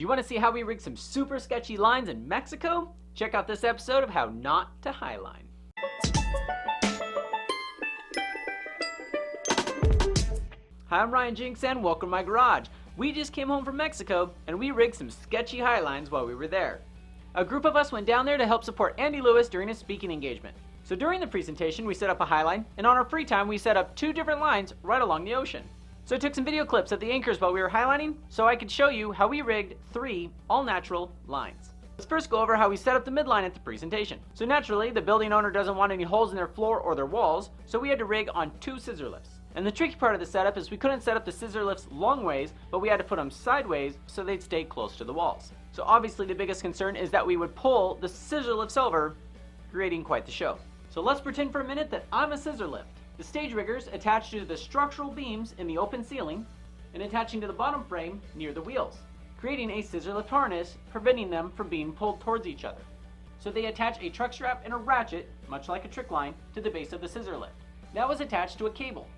You want to see how we rigged some super sketchy lines in Mexico? Check out this episode of How Not to Highline. Hi, I'm Ryan Jinks and welcome to my garage. We just came home from Mexico and we rigged some sketchy highlines while we were there. A group of us went down there to help support Andy Lewis during his speaking engagement. So during the presentation we set up a highline, and on our free time we set up 2 different lines right along the ocean. So I took some video clips of the anchors while we were highlining so I could show you how we rigged 3 all-natural lines. Let's first go over how we set up the midline at the presentation. So naturally, the building owner doesn't want any holes in their floor or their walls, so we had to rig on 2 scissor lifts. And the tricky part of the setup is we couldn't set up the scissor lifts long ways, but we had to put them sideways so they'd stay close to the walls. So obviously the biggest concern is that we would pull the scissor lifts over, creating quite the show. So let's pretend for a minute that I'm a scissor lift. The stage riggers attached to the structural beams in the open ceiling and attaching to the bottom frame near the wheels, creating a scissor lift harness, preventing them from being pulled towards each other. So they attach a truck strap and a ratchet, much like a trick line, to the base of the scissor lift. That was attached to a cable.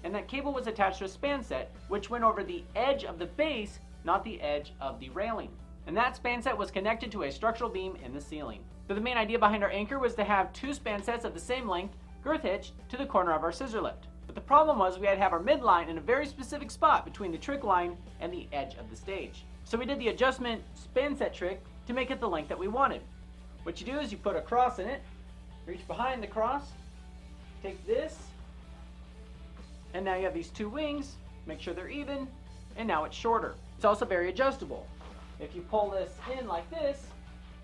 And that cable was attached to a span set, which went over the edge of the base, not the edge of the railing. And that span set was connected to a structural beam in the ceiling. So the main idea behind our anchor was to have 2 span sets of the same length, girth hitched to the corner of our scissor lift. But the problem was we had to have our midline in a very specific spot between the trick line and the edge of the stage. So we did the adjustment span set trick to make it the length that we wanted. What you do is you put a cross in it, reach behind the cross, take this, and now you have these 2 wings, make sure they're even, and now it's shorter. It's also very adjustable. If you pull this in like this,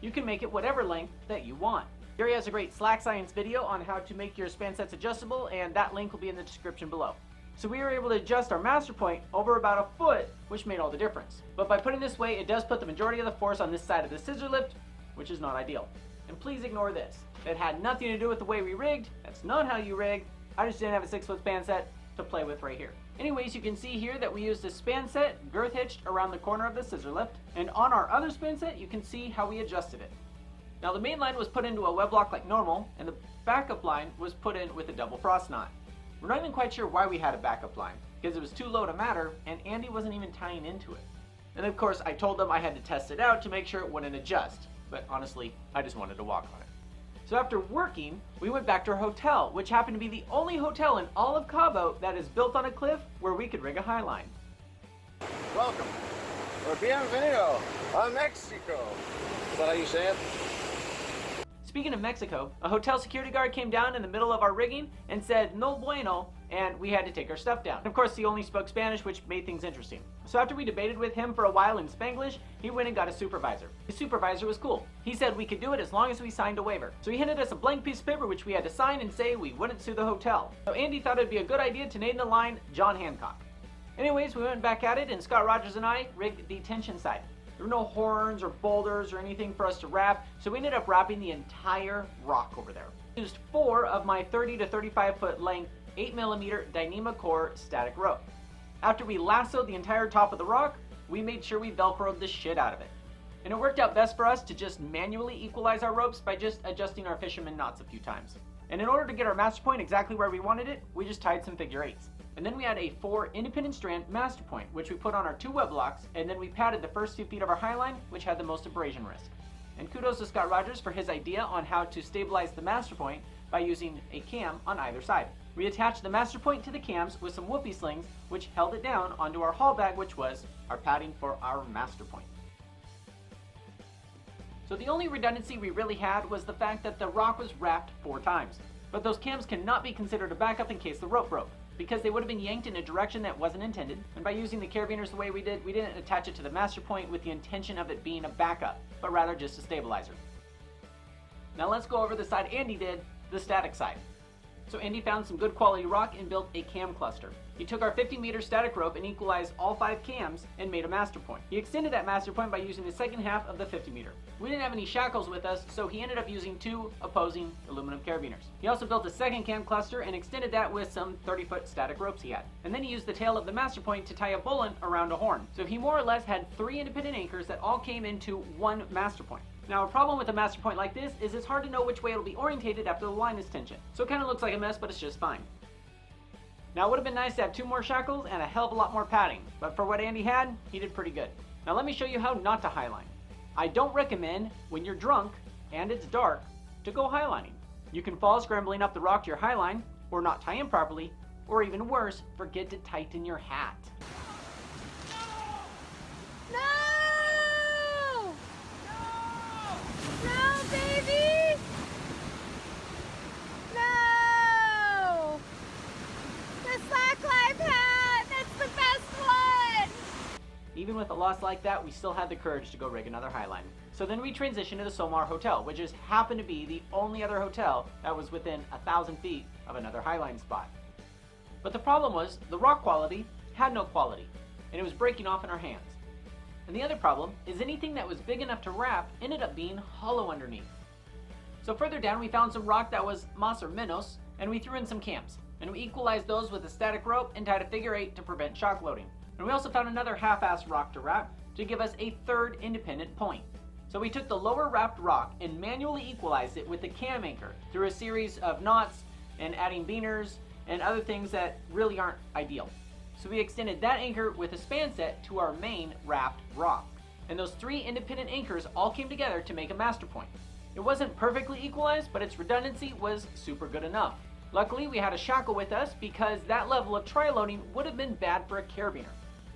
you can make it whatever length that you want. Gary has a great Slack Science video on how to make your span sets adjustable, and that link will be in the description below. So we were able to adjust our master point over about a foot, which made all the difference. But by putting this way, it does put the majority of the force on this side of the scissor lift, which is not ideal. And please ignore this. It had nothing to do with the way we rigged. That's not how you rig. I just didn't have a 6-foot span set to play with right here. Anyways, you can see here that we used a span set girth hitched around the corner of the scissor lift, and on our other span set you can see how we adjusted it. Now the main line was put into a web lock like normal, and the backup line was put in with a double frost knot. We're not even quite sure why we had a backup line, because it was too low to matter, and Andy wasn't even tying into it. And of course I told them I had to test it out to make sure it wouldn't adjust, but honestly I just wanted to walk on it. So after working, we went back to our hotel, which happened to be the only hotel in all of Cabo that is built on a cliff where we could rig a highline. Welcome, or bienvenido a Mexico. Is that how you say it? Speaking of Mexico, a hotel security guard came down in the middle of our rigging and said no bueno, and we had to take our stuff down. Of course, he only spoke Spanish, which made things interesting. So after we debated with him for a while in Spanglish, he went and got a supervisor. His supervisor was cool. He said we could do it as long as we signed a waiver. So he handed us a blank piece of paper which we had to sign and say we wouldn't sue the hotel. So Andy thought it'd be a good idea to name the line John Hancock. Anyways, we went back at it, and Scott Rogers and I rigged the tension side. There were no horns or boulders or anything for us to wrap, so we ended up wrapping the entire rock over there. I used 4 of my 30 to 35 foot length 8mm Dyneema core static rope. After we lassoed the entire top of the rock, we made sure we velcroed the shit out of it. And it worked out best for us to just manually equalize our ropes by just adjusting our fisherman knots a few times. And in order to get our master point exactly where we wanted it, we just tied some figure 8s. And then we had a 4 independent strand master point, which we put on our 2 web locks, and then we padded the first few feet of our highline, which had the most abrasion risk. And kudos to Scott Rogers for his idea on how to stabilize the master point by using a cam on either side. We attached the master point to the cams with some whoopee slings, which held it down onto our haul bag, which was our padding for our master point. So the only redundancy we really had was the fact that the rock was wrapped 4 times. But those cams cannot be considered a backup in case the rope broke, because they would have been yanked in a direction that wasn't intended, and by using the carabiners the way we did, we didn't attach it to the master point with the intention of it being a backup, but rather just a stabilizer. Now let's go over the side Andy did, the static side. So Andy found some good quality rock and built a cam cluster. He took our 50-meter static rope and equalized all 5 cams and made a master point. He extended that master point by using the second half of the 50-meter. We didn't have any shackles with us, so he ended up using 2 opposing aluminum carabiners. He also built a second cam cluster and extended that with some 30-foot static ropes he had. And then he used the tail of the master point to tie a bullet around a horn. So he more or less had 3 independent anchors that all came into 1 master point. Now a problem with a master point like this is it's hard to know which way it'll be orientated after the line is tensioned. So it kind of looks like a mess, but it's just fine. Now it would have been nice to have 2 more shackles and a hell of a lot more padding, but for what Andy had, he did pretty good. Now let me show you how not to highline. I don't recommend, when you're drunk and it's dark, to go highlining. You can fall scrambling up the rock to your highline, or not tie in properly, or even worse, forget to tighten your hat. No! No, baby! No! The slack life hat! That's the best one! Even with a loss like that, we still had the courage to go rig another highline. So then we transitioned to the Somar Hotel, which just happened to be the only other hotel that was within 1,000 feet of another highline spot. But the problem was, the rock quality had no quality, and it was breaking off in our hands. And the other problem is anything that was big enough to wrap ended up being hollow underneath. So further down we found some rock that was más or menos, and we threw in some cams. And we equalized those with a static rope and tied a figure 8 to prevent shock loading. And we also found another half-assed rock to wrap to give us a third independent point. So we took the lower wrapped rock and manually equalized it with a cam anchor through a series of knots and adding beaners and other things that really aren't ideal. So we extended that anchor with a span set to our main wrapped rock. And those 3 independent anchors all came together to make a master point. It wasn't perfectly equalized, but its redundancy was super good enough. Luckily, we had a shackle with us because that level of tri-loading would have been bad for a carabiner.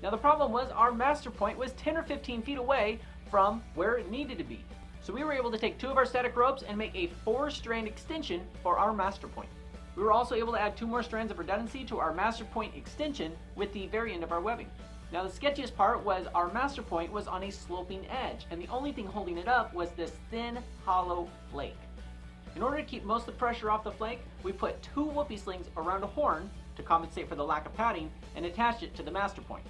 Now the problem was our master point was 10 or 15 feet away from where it needed to be. So we were able to take 2 of our static ropes and make a 4-strand extension for our master point. We were also able to add 2 more strands of redundancy to our master point extension with the very end of our webbing. Now the sketchiest part was our master point was on a sloping edge, and the only thing holding it up was this thin, hollow flake. In order to keep most of the pressure off the flake, we put 2 whoopee slings around a horn to compensate for the lack of padding and attached it to the master point.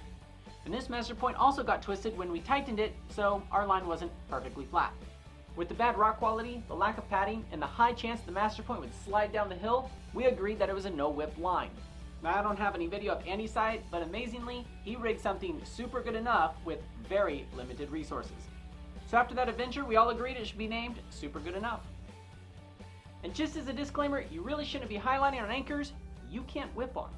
And this master point also got twisted when we tightened it, so our line wasn't perfectly flat. With the bad rock quality, the lack of padding, and the high chance the master point would slide down the hill, we agreed that it was a no-whip line. Now I don't have any video of Andy's side, but amazingly, he rigged something super good enough with very limited resources. So after that adventure, we all agreed it should be named Super Good Enough. And just as a disclaimer, you really shouldn't be highlining on anchors you can't whip on.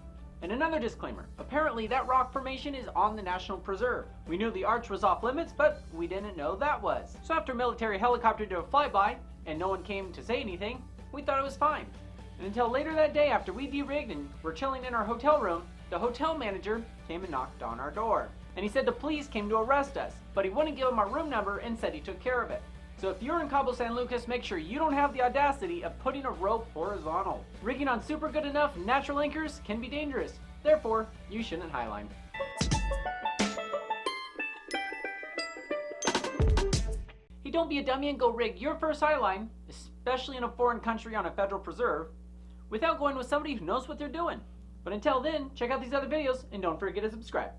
And another disclaimer, apparently that rock formation is on the National Preserve. We knew the arch was off limits, but we didn't know that was. So after a military helicopter did a flyby, and no one came to say anything, we thought it was fine. And until later that day after we de-rigged and were chilling in our hotel room, the hotel manager came and knocked on our door. And he said the police came to arrest us, but he wouldn't give him our room number and said he took care of it. So if you're in Cabo San Lucas, make sure you don't have the audacity of putting a rope horizontal. Rigging on super good enough natural anchors can be dangerous. Therefore, you shouldn't highline. Hey, don't be a dummy and go rig your first highline, especially in a foreign country on a federal preserve, without going with somebody who knows what they're doing. But until then, check out these other videos and don't forget to subscribe.